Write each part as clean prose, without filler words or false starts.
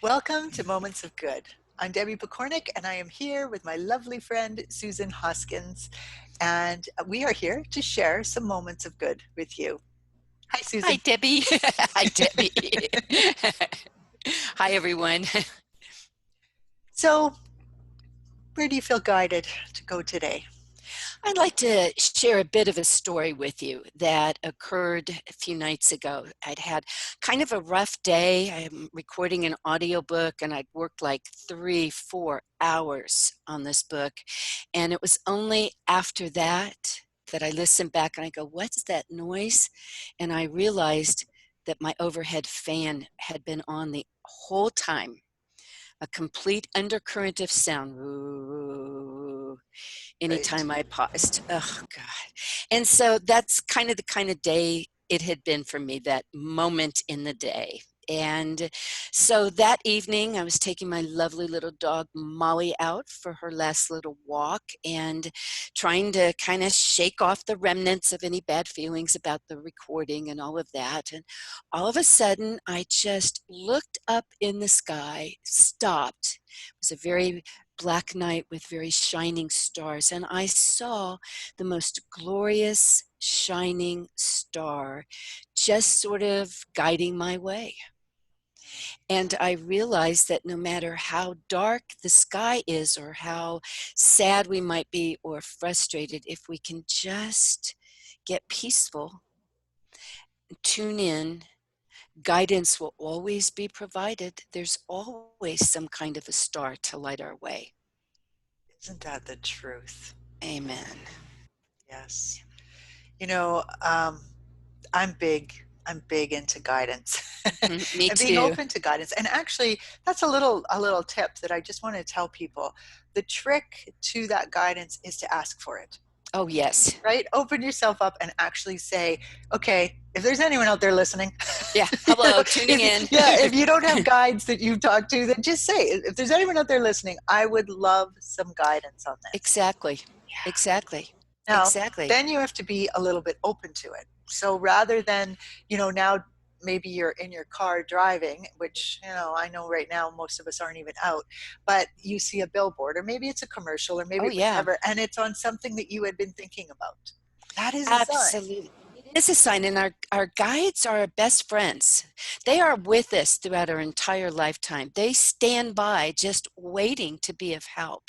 Welcome to Moments of Good. I'm Debbie Pokornik, and I am here with my lovely friend Susan Hoskins, and we are here to share some moments of good with you. Hi, Hi, Susan. Debbie. Hi, Debbie. Hi, everyone. So, where do you feel guided to go today? I'd like to share a bit of a story with you that occurred a few nights ago. I'd had kind of a rough day. I'm recording an audiobook and I'd worked like 3-4 hours on this book. And it was only after that I listened back and I go, what's that noise? And I realized that my overhead fan had been on the whole time, a complete undercurrent of sound. Ooh, Right. anytime I paused. Oh God. And so that's kind of day it had been for me, that moment in the day. And so that evening, I was taking my lovely little dog Molly out for her last little walk and trying to kind of shake off the remnants of any bad feelings about the recording and all of that. And all of a sudden, I just looked up in the sky, stopped. It was a very black night with very shining stars, and I saw the most glorious shining star just sort of guiding my way. And I realized that no matter how dark the sky is or how sad we might be or frustrated, if we can just get peaceful, tune in, guidance will always be provided. There's always some kind of a star to light our way. Isn't that the truth? Amen. Yes. You know, um, I'm big. I'm big into guidance Me and being too. open to guidance. And actually, that's a little tip that I just want to tell people. The trick to that guidance is to ask for it. Oh, yes. Right? Open yourself up and actually say, okay, if there's anyone out there listening, Yeah. you know, Hello, tuning in. if you don't have guides that you talk to, then just say, if there's anyone out there listening, I would love some guidance on this. Exactly. Yeah. Exactly. Now, Exactly. then you have to be a little bit open to it. So rather than, now maybe you're in your car driving, which, I know right now most of us aren't even out, but you see a billboard, or maybe it's a commercial, or maybe Oh, it was yeah. never, and it's on something that you had been thinking about. That is a sign. Absolutely. It is a sign, and our guides are our best friends. They are with us throughout our entire lifetime. They stand by just waiting to be of help.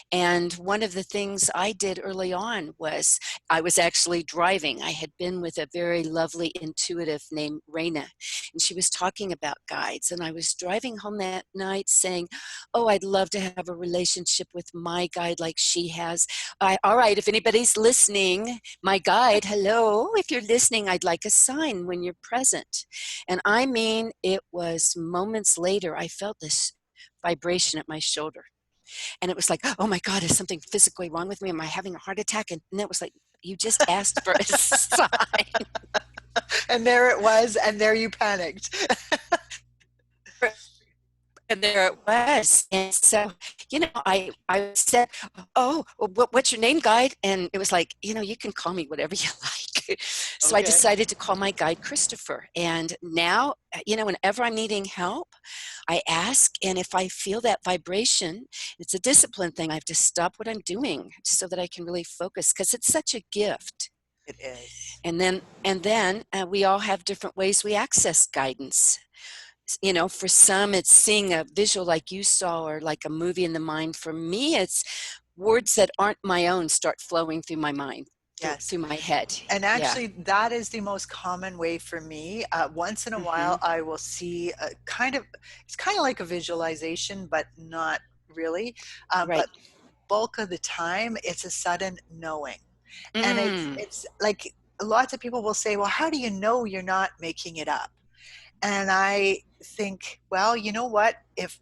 And one of the things I did early on was I was actually driving. I had been with a very lovely intuitive named Raina, and she was talking about guides. And I was driving home that night saying, oh, I'd love to have a relationship with my guide like she has. All right, if anybody's listening, my guide, hello, if you're listening, I'd like a sign when you're present. And I mean, it was moments later, I felt this vibration at my shoulder. And it was like, oh my God, is something physically wrong with me? Am I having a heart attack? And it was like, you just asked for a sign. And there it was, and there you panicked. And there it was. And so, I said, oh, what's your name, guide? And it was like, you can call me whatever you like. So I Okay. decided to call my guide Christopher. And now, whenever I'm needing help, I ask. And if I feel that vibration, it's a discipline thing. I have to stop what I'm doing so that I can really focus, because it's such a gift. It is. And then we all have different ways we access guidance. For some it's seeing a visual like you saw, or like a movie in the mind. For me, it's words that aren't my own start flowing through my mind, Yes. through my head. And Yeah. actually, that is the most common way for me. Once in a while, Hmm. I will see it's kind of like a visualization, but not really. Right. But bulk of the time, it's a sudden knowing. And Mm. it's like lots of people will say, well, how do you know you're not making it up? And I think, well, you know what? If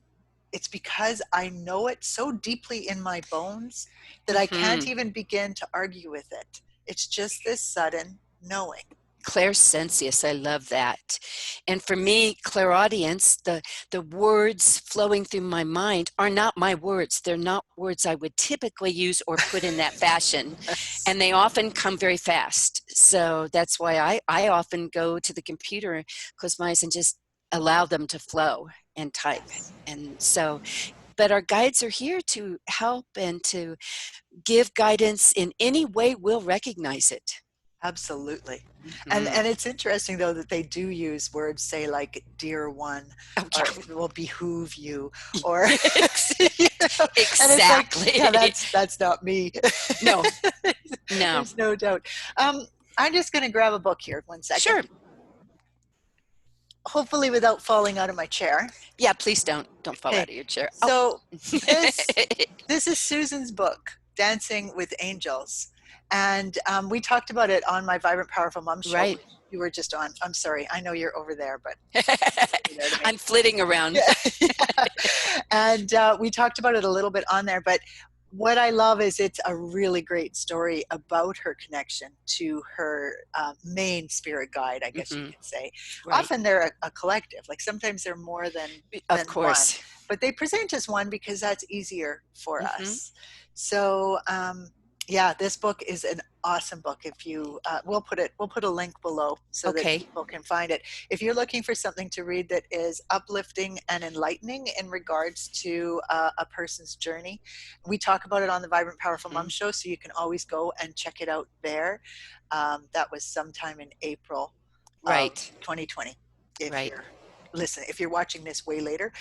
it's because I know it so deeply in my bones that I can't Hmm. even begin to argue with it. It's just this sudden knowing. Clairsensious, I love that. And for me, clairaudience, the words flowing through my mind are not my words. They're not words I would typically use or put in that fashion. Yes. And they often come very fast. So that's why I often go to the computer, close my eyes, and just allow them to flow and type. Yes, And so, but our guides are here to help and to give guidance in any way we'll recognize it. absolutely. Mm-hmm. And it's interesting though that they do use words, say like "dear one," Oh, or "it will behoove you," or yeah. you know, and it's like, yeah, Exactly. that's not me. No, no. There's no doubt. I'm just going to grab a book here. One second. Sure. Hopefully, without falling out of my chair. Yeah, please don't fall Okay. out of your chair. Oh. So this is Susan's book, Dancing with Angels, and we talked about it on my Vibrant Powerful Mom show. Right. You were just on. I'm sorry. I know you're over there, but over there to me. I'm flitting around. Yeah. And we talked about it a little bit on there, but what I love is it's a really great story about her connection to her main spirit guide, I guess you Mm-hmm. could say. Right. Often they're a collective, like sometimes they're more than Of one, course. but they present as one because that's easier for Mm-hmm. us. So yeah, this book is an awesome book. If you we'll put a link below so that Okay. people can find it. If you're looking for something to read that is uplifting and enlightening in regards to a person's journey, we talk about it on the Vibrant Powerful Mm-hmm. Mom show, so you can always go and check it out there. That was sometime in April of Right. 2020. If Right. you're if you're watching this way later,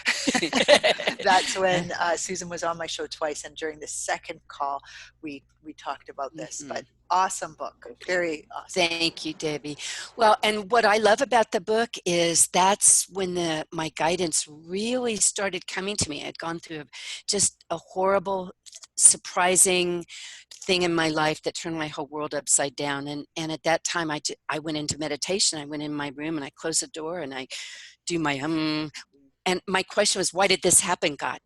that's when Susan was on my show twice, and during the second call we talked about this. Mm-hmm. But awesome book, very awesome. Thank you, Debbie. Well, and what I love about the book is that's when my guidance really started coming to me. I'd gone through just a horrible, surprising thing in my life that turned my whole world upside down. And at that time, I went into meditation. I went in my room and I closed the door and I do my and my question was, why did this happen, God?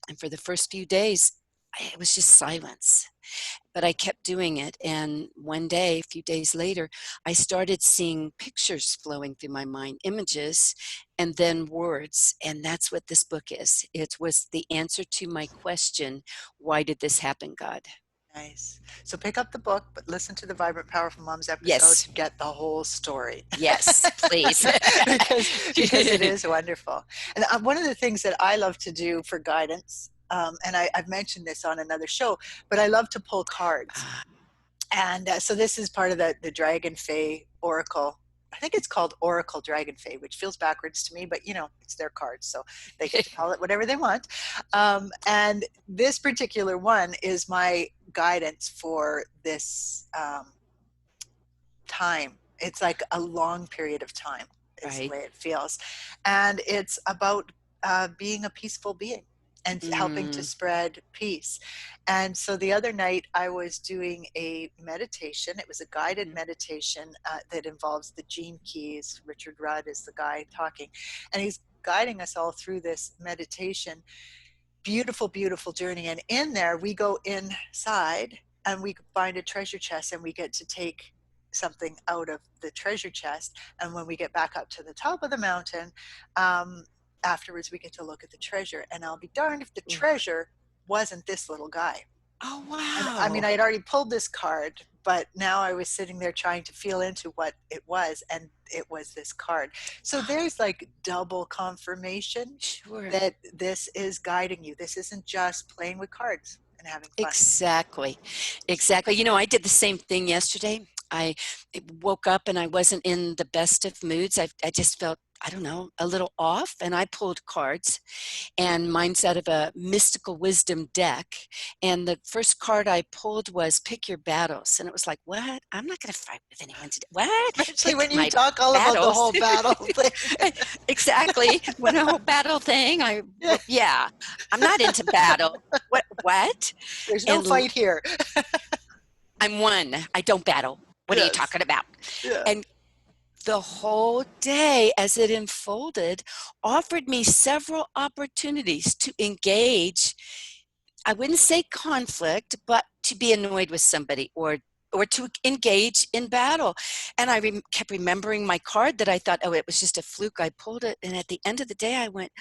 And for the first few days, it was just silence. But I kept doing it. And one day, a few days later, I started seeing pictures flowing through my mind, images, and then words. And that's what this book is. It was the answer to my question, why did this happen, God? Nice. So pick up the book, but listen to the Vibrant Powerful Moms episode Yes. to get the whole story. Yes, please. because it is wonderful. And one of the things that I love to do for guidance, and I've mentioned this on another show, but I love to pull cards. And so this is part of the Dragon Fae Oracle. I think it's called Oracle Dragon Fae, which feels backwards to me, but you know, it's their cards, so they get to call it whatever they want. And this particular one is my guidance for this time. It's like a long period of time, is Right. the way it feels. And it's about being a peaceful being and helping to spread peace. And so the other night I was doing a meditation. It was a guided meditation that involves the gene keys. Richard Rudd is the guy talking, and he's guiding us all through this meditation. Beautiful, beautiful journey. And in there we go inside and we find a treasure chest, and we get to take something out of the treasure chest. And when we get back up to the top of the mountain, afterwards we get to look at the treasure, and I'll be darned if the treasure wasn't this little guy. Oh, And wow. I mean, I had already pulled this card, but now I was sitting there trying to feel into what it was, and it was this card. So there's like double confirmation Sure. that this is guiding you. This isn't just playing with cards and having fun. Exactly. Exactly. You know, I did the same thing yesterday. I woke up and I wasn't in the best of moods. I just felt, I don't know, a little off, and I pulled cards, and mine's out of a mystical wisdom deck. And the first card I pulled was pick your battles. And it was like, what? I'm not going to fight with anyone today. What? Especially Pick when you my talk all about the battles. whole battle thing. Exactly. When a whole battle thing, yeah, I'm not into battle. What? There's no And fight here. I'm one. I don't battle. What are you Yes. talking about? Yeah. And the whole day, as it unfolded, offered me several opportunities to engage. I wouldn't say conflict, but to be annoyed with somebody or to engage in battle. And I kept remembering my card that I thought, oh, it was just a fluke. I pulled it. And at the end of the day, I went,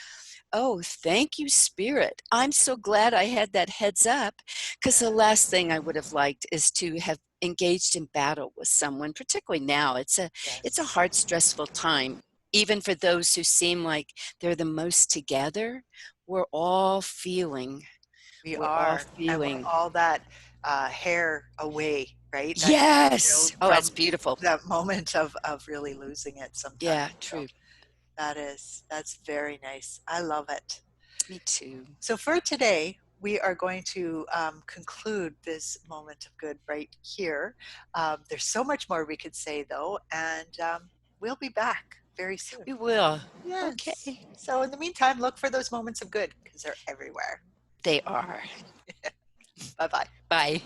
oh, thank you, Spirit. I'm so glad I had that heads up, because the last thing I would have liked is to have engaged in battle with someone, particularly now. It's a hard, stressful time. even for those who seem like they're the most together, we're all feeling. We We're all are, and we're feeling. all that hair away, right? That, Yes. Oh, that's from beautiful. that moment of really losing it sometimes. Yeah, So true. that's very nice. I love it. Me too. So for today, we are going to conclude this moment of good right here. There's so much more we could say though, and we'll be back very soon. We will. Yes. Okay. So in the meantime, look for those moments of good because they're everywhere. They are. Bye bye. Bye.